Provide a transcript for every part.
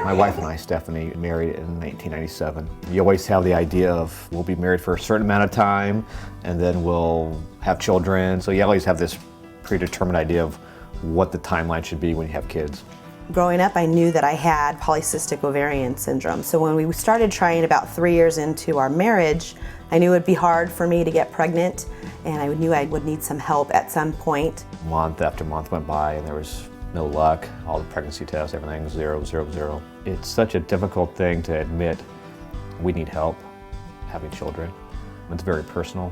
My wife and I, Stephanie, married in 1997. You always have the idea of we'll be married for a certain amount of time and then we'll have children. So you always have this predetermined idea of what the timeline should be when you have kids. Growing up, I knew that I had Polycystic Ovarian Syndrome. So when we started trying about 3 years into our marriage, I knew it would be hard for me to get pregnant, and I knew I would need some help at some point. Month after month went by and there was no luck. All the pregnancy tests, everything 0, 0, 0. It's such a difficult thing to admit we need help having children. It's very personal.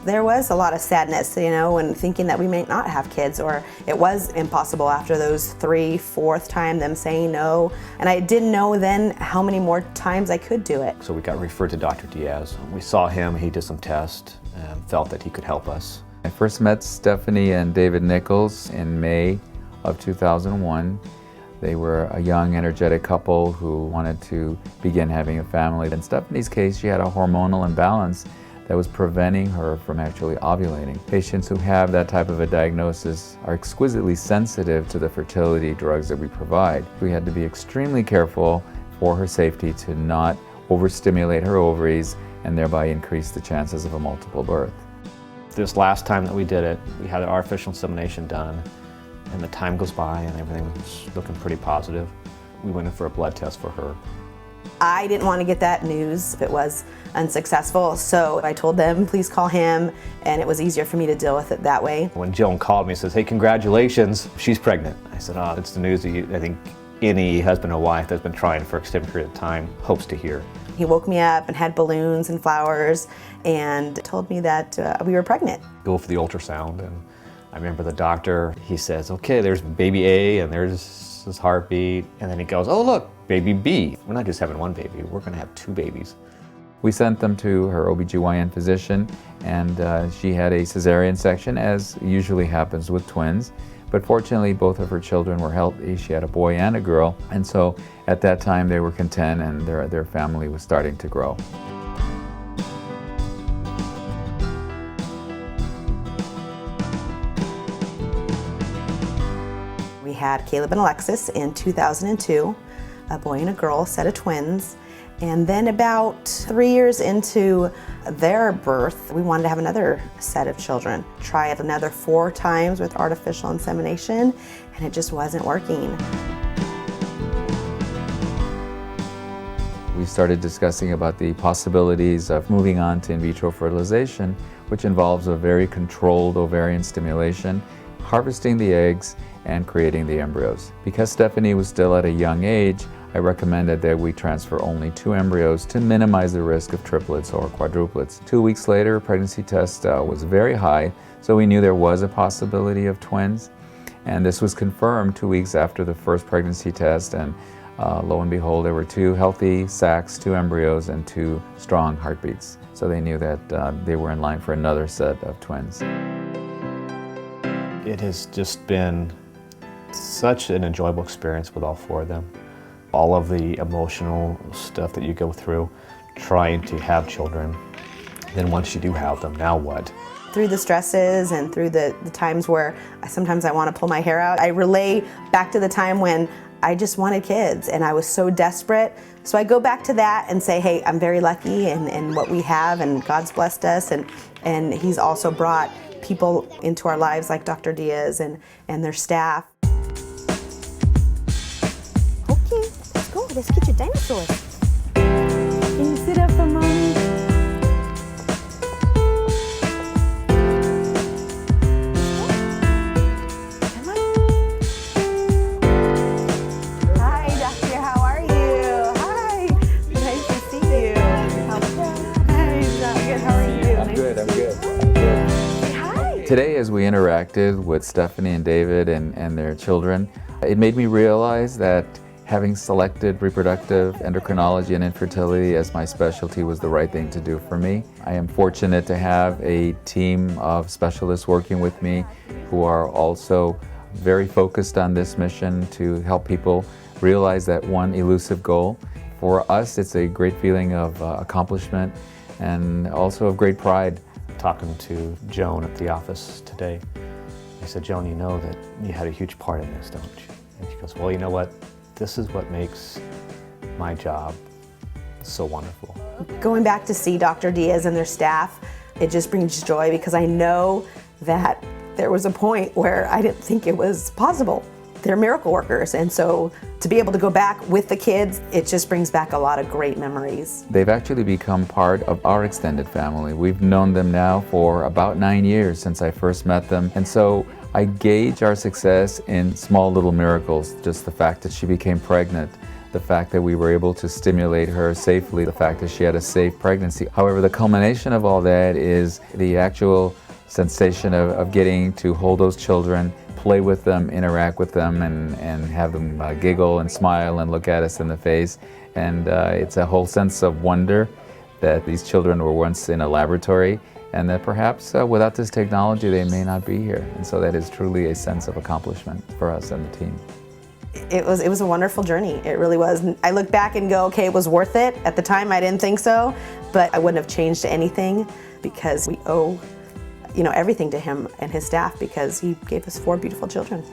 There was a lot of sadness, you know, when thinking that we may not have kids, or it was impossible after those 3, 4th time, them saying no. And I didn't know then how many more times I could do it. So we got referred to Dr. Diaz. We saw him, he did some tests and felt that he could help us. I first met Stephanie and David Nichols in May of 2001. They were a young, energetic couple who wanted to begin having a family. In Stephanie's case, she had a hormonal imbalance that was preventing her from actually ovulating. Patients who have that type of a diagnosis are exquisitely sensitive to the fertility drugs that we provide. We had to be extremely careful for her safety to not overstimulate her ovaries and thereby increase the chances of a multiple birth. This last time that we did it, we had an artificial insemination done, and the time goes by and everything was looking pretty positive. We went in for a blood test for her. I didn't want to get that news if it was unsuccessful, so I told them, please call him, and it was easier for me to deal with it that way. When Joan called me and says, hey, congratulations, she's pregnant. I said, oh, it's the news that I think any husband or wife that's been trying for an extended period of time hopes to hear. He woke me up and had balloons and flowers and told me that we were pregnant. Go for the ultrasound, and I remember the doctor, he says, okay, there's baby A and there's his heartbeat, and then he goes, oh look, baby B. We're not just having one baby, we're gonna have 2 babies. We sent them to her OBGYN physician, and she had a cesarean section, as usually happens with twins. But fortunately, both of her children were healthy. She had a boy and a girl, and so at that time they were content and their family was starting to grow. We had Caleb and Alexis in 2002, a boy and a girl, set of twins. And then about 3 years into their birth, we wanted to have another set of children. Try it another 4 times with artificial insemination, and it just wasn't working. We started discussing about the possibilities of moving on to in vitro fertilization, which involves a very controlled ovarian stimulation, harvesting the eggs, and creating the embryos. Because Stephanie was still at a young age, I recommended that we transfer only 2 embryos to minimize the risk of triplets or quadruplets. 2 weeks later, pregnancy test was very high, so we knew there was a possibility of twins. And this was confirmed 2 weeks after the first pregnancy test, and lo and behold, there were 2 healthy sacs, 2 embryos, and 2 strong heartbeats. So they knew that they were in line for another set of twins. It has just been such an enjoyable experience with all 4 of them. All of the emotional stuff that you go through trying to have children. Then once you do have them, now what? Through the stresses and through the times where sometimes I want to pull my hair out, I relay back to the time when I just wanted kids and I was so desperate. So I go back to that and say, hey, I'm very lucky in what we have, and God's blessed us, and He's also brought people into our lives like Dr. Diaz and their staff. Okay, let's go. Let's get your dinosaurs. Can you sit up for a moment? Come on. Hi, Doctor. How are you? Hi. Nice to see you. Hi, Doctor. How are you? I'm good. Today, as we interacted with Stephanie and David and their children, it made me realize that having selected reproductive endocrinology and infertility as my specialty was the right thing to do for me. I am fortunate to have a team of specialists working with me who are also very focused on this mission to help people realize that one elusive goal. For us, it's a great feeling of accomplishment and also of great pride. Talking to Joan at the office today, I said, Joan, you know that you had a huge part in this, don't you? And she goes, well, you know what? This is what makes my job. It's so wonderful. Going back to see Dr. Diaz and their staff, it just brings joy because I know that there was a point where I didn't think it was possible. They're miracle workers, and so to be able to go back with the kids, it just brings back a lot of great memories. They've actually become part of our extended family. We've known them now for about 9 years since I first met them, and so I gauge our success in small little miracles. Just the fact that she became pregnant, the fact that we were able to stimulate her safely, the fact that she had a safe pregnancy. However, the culmination of all that is the actual sensation of getting to hold those children, play with them, interact with them, and have them giggle and smile and look at us in the face. And it's a whole sense of wonder that these children were once in a laboratory and that perhaps without this technology they may not be here. And so that is truly a sense of accomplishment for us and the team. It was a wonderful journey. It really was. I look back and go, okay, it was worth it. At the time I didn't think so, but I wouldn't have changed anything because we owe everything to him and his staff because he gave us 4 beautiful children.